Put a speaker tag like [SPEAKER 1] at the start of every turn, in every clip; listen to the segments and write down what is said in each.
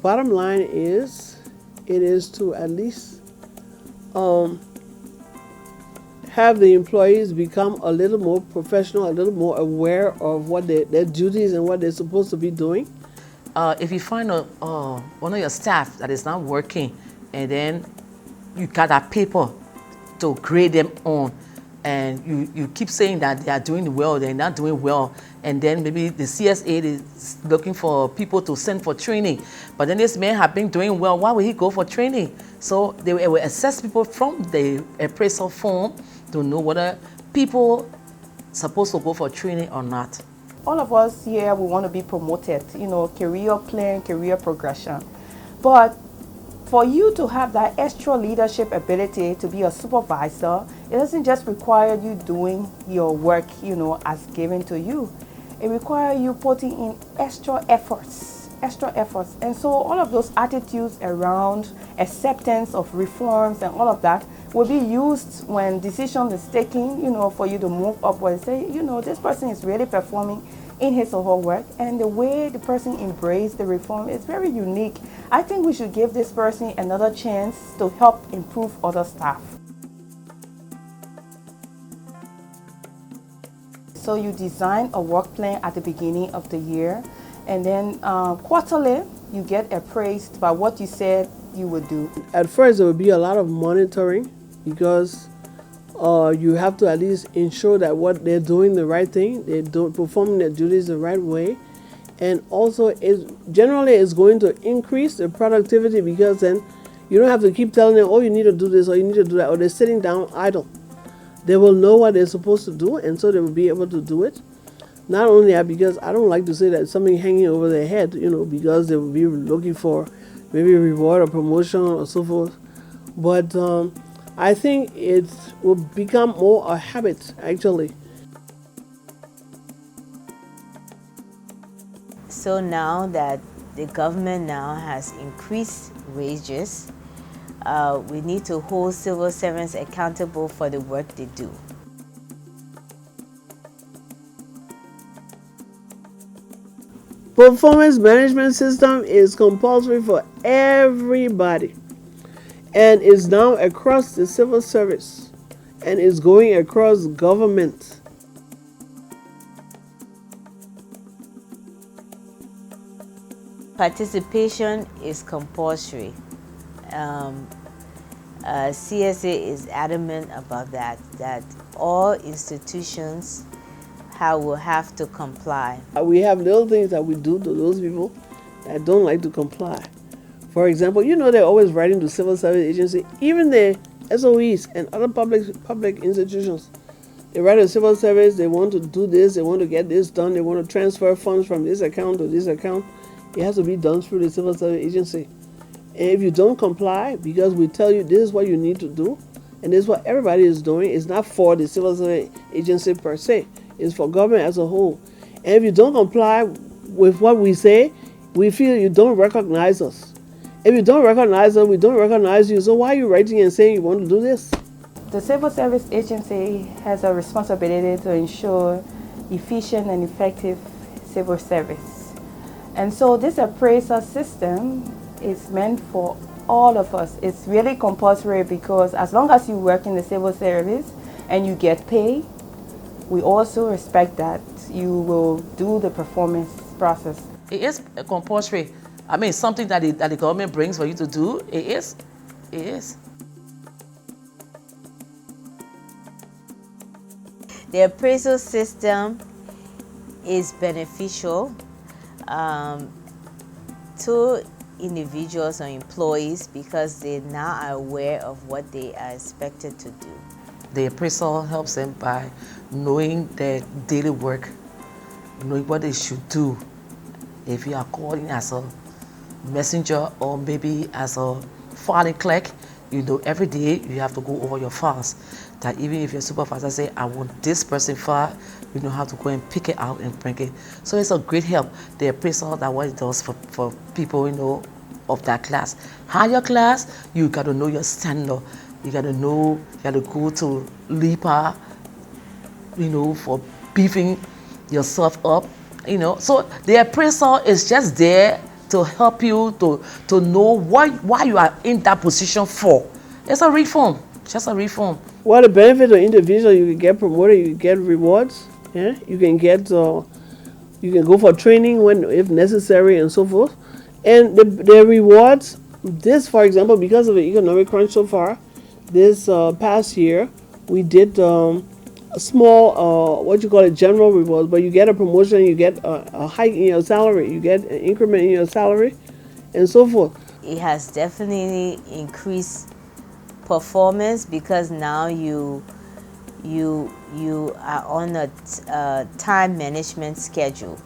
[SPEAKER 1] Bottom line is, it is to at least have the employees become a little more professional, a little more aware of what their duties and what they're supposed to be doing.
[SPEAKER 2] If you find one of your staff that is not working, and then you got that paper to grade them on, and you keep saying that they are doing well, they're not doing well, and then maybe the CSA is looking for people to send for training, but then this man have been doing well, why would he go for training? So they will assess people from the appraisal form to know whether people supposed to go for training or not.
[SPEAKER 3] All of us here, we want to be promoted, career plan, career progression. But for you to have that extra leadership ability to be a supervisor, it doesn't just require you doing your work, as given to you. It requires you putting in extra efforts. And so all of those attitudes around acceptance of reforms and all of that will be used when decision is taken, for you to move upward and say, this person is really performing in his or her work, and the way the person embraced the reform is very unique. I think we should give this person another chance to help improve other staff. So you design a work plan at the beginning of the year, and then quarterly you get appraised by what you said you would do.
[SPEAKER 1] At first, there will be a lot of monitoring because you have to at least ensure that what they're doing the right thing, they're performing their duties the right way, and also generally it's going to increase the productivity, because then you don't have to keep telling them, oh, you need to do this or you need to do that, or they're sitting down idle. They will know what they're supposed to do, and so they will be able to do it. Not only that, because I don't like to say that something hanging over their head, because they will be looking for maybe a reward or promotion or so forth. But I think it will become more a habit, actually.
[SPEAKER 4] So now that the government now has increased wages, we need to hold civil servants accountable for the work they do.
[SPEAKER 1] Performance management system is compulsory for everybody, and is now across the civil service, and is going across government.
[SPEAKER 4] Participation is compulsory. CSA is adamant about that all institutions will have to comply.
[SPEAKER 1] We have little things that we do to those people that don't like to comply. For example, they're always writing to civil service agency, even the SOEs and other public institutions. They write to civil service, they want to do this, they want to get this done, they want to transfer funds from this account to this account. It has to be done through the civil service agency. And if you don't comply, because we tell you this is what you need to do, and this is what everybody is doing, it's not for the civil service agency per se, it's for government as a whole. And if you don't comply with what we say, we feel you don't recognize us. If you don't recognize us, we don't recognize you. So why are you writing and saying you want to do this?
[SPEAKER 3] The civil service agency has a responsibility to ensure efficient and effective civil service. And so this appraisal system is meant for all of us. It's really compulsory because as long as you work in the civil service and you get paid, we also respect that you will do the performance process.
[SPEAKER 2] It is compulsory. I mean, something that the government brings for you to do. It is.
[SPEAKER 4] The appraisal system is beneficial to individuals or employees because they now are aware of what they are expected to do.
[SPEAKER 2] The appraisal helps them by knowing their daily work, knowing what they should do. If you are calling as a messenger or maybe as a filing clerk, every day you have to go over your files. That even if your supervisor say, I want this person file, you know how to go and pick it out and bring it. So it's a great help. The appraisal, that what it does for people, of that class. Higher class, you got to know your standard. You got to know, you got to go to LIPA, for beefing yourself up, So the appraisal is just there to help you to know why you are in that position for. It's a reform, just a reform.
[SPEAKER 1] Well, the benefit of individual, you can get promoted, you can get rewards, yeah, you can get, you can go for training when if necessary and so forth. And the rewards, this, for example, because of the economic crunch so far, this past year, we did a small, what you call it, general rewards, but you get a promotion, you get a hike in your salary, you get an increment in your salary, and so forth.
[SPEAKER 4] It has definitely increased performance because now you are on a time management schedule.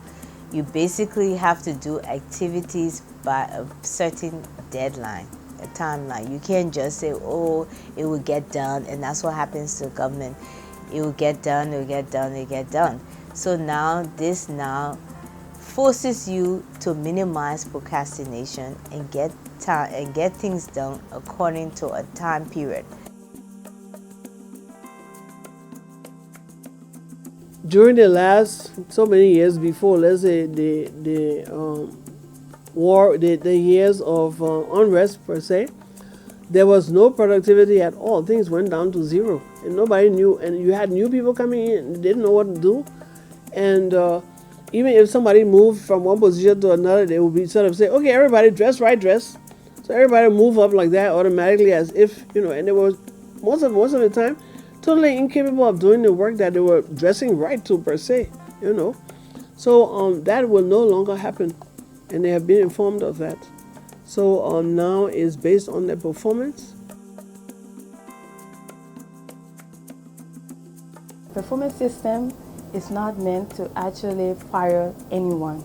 [SPEAKER 4] You basically have to do activities by a certain deadline, a timeline. You can't just say, oh, it will get done, and that's what happens to government. It will get done, it will get done, it will get done. So now this now forces you to minimize procrastination and get time and get things done according to a time period.
[SPEAKER 1] During the last so many years before, let's say the war, the years of unrest per se, there was no productivity at all. Things went down to zero, and nobody knew. And you had new people coming in, and didn't know what to do. And even if somebody moved from one position to another, they would be sort of say, "Okay, everybody dress right, dress." So everybody move up like that automatically, as if And there was most of the time totally incapable of doing the work that they were dressing right to per se. So that will no longer happen, and they have been informed of that. So now is based on their performance.
[SPEAKER 3] Performance system is not meant to actually fire anyone.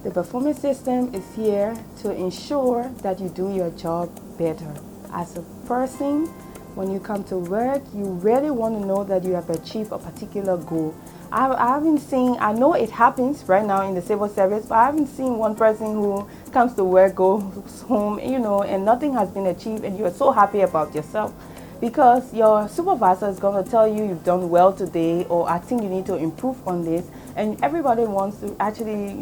[SPEAKER 3] The performance system is here to ensure that you do your job better. As a person, when you come to work, you really want to know that you have achieved a particular goal. I haven't seen, I know it happens right now in the civil service, but I haven't seen one person who comes to work, goes home, and nothing has been achieved, and you're so happy about yourself. Because your supervisor is going to tell you you've done well today, or I think you need to improve on this. And everybody wants to actually,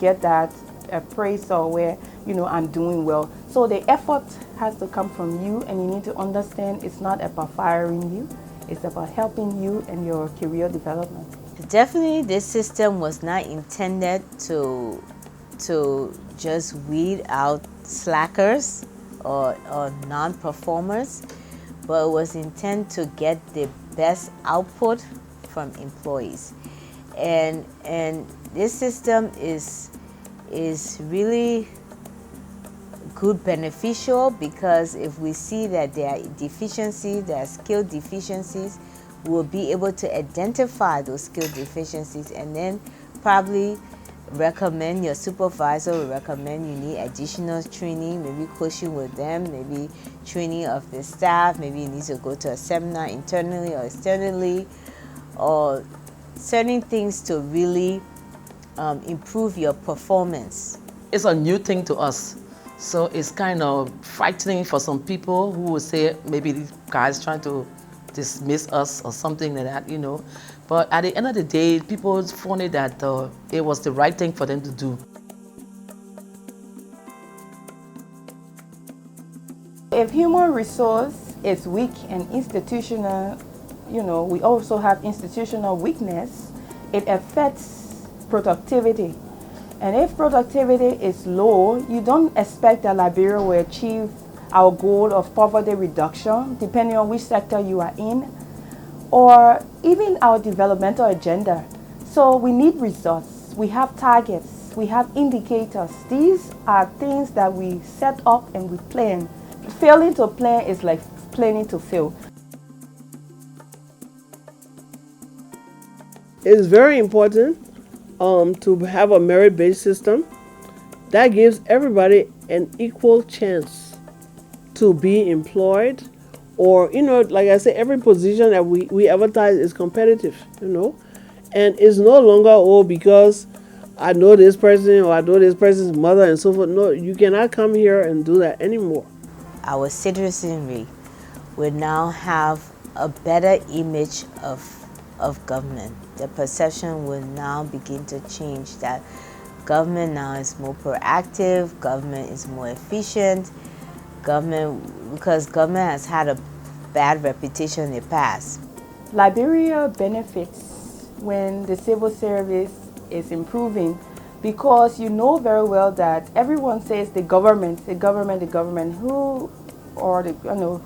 [SPEAKER 3] get that appraisal where, I'm doing well. So the effort has to come from you, and you need to understand it's not about firing you. It's about helping you and your career development.
[SPEAKER 4] Definitely, this system was not intended to just weed out slackers or non-performers, but it was intended to get the best output from employees. And this system is really good, beneficial, because if we see that there are deficiencies, there are skill deficiencies, we'll be able to identify those skill deficiencies and then probably recommend your supervisor, will recommend you need additional training, maybe coaching with them, maybe training of the staff, maybe you need to go to a seminar internally or externally, or certain things to really improve your performance.
[SPEAKER 2] It's a new thing to us, so it's kind of frightening for some people who would say maybe these guys trying to dismiss us or something like that, But at the end of the day, people found it that it was the right thing for them to do.
[SPEAKER 3] If human resource is weak and institutional, we also have institutional weakness, it affects productivity. And if productivity is low, you don't expect that Liberia will achieve our goal of poverty reduction, depending on which sector you are in, or even our developmental agenda. So we need results. We have targets. We have indicators. These are things that we set up and we plan. Failing to plan is like planning to fail.
[SPEAKER 1] It's very important to have a merit-based system that gives everybody an equal chance to be employed, or like I said, every position that we advertise is competitive, and it's no longer because I know this person or I know this person's mother and so forth. No, you cannot come here and do that anymore.
[SPEAKER 4] Our citizenry will now have a better image of government. The perception will now begin to change, that government now is more proactive, government is more efficient, because government has had a bad reputation in the past.
[SPEAKER 3] Liberia benefits when the civil service is improving, because you know very well that everyone says the government, the government, the government.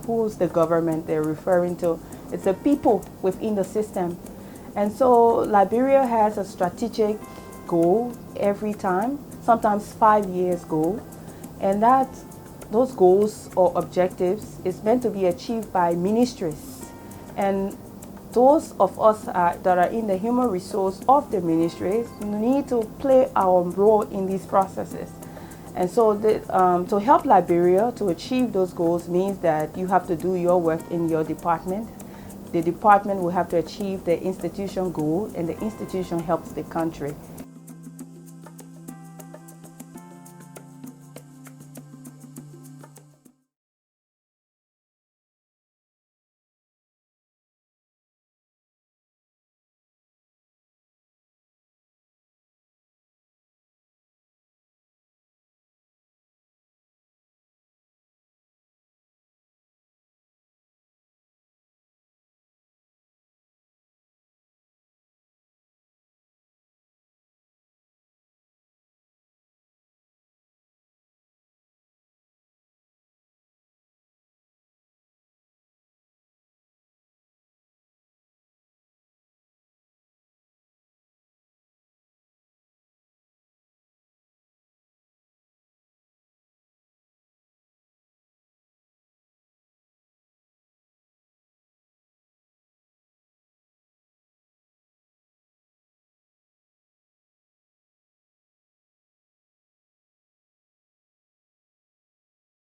[SPEAKER 3] Who's the government they're referring to? It's the people within the system. And so Liberia has a strategic goal every time, sometimes 5 years goal, and those goals or objectives is meant to be achieved by ministries. And those of us that are in the human resource of the ministries need to play our role in these processes. And so to help Liberia to achieve those goals means that you have to do your work in your department. The department will have to achieve the institution goal, and the institution helps the country.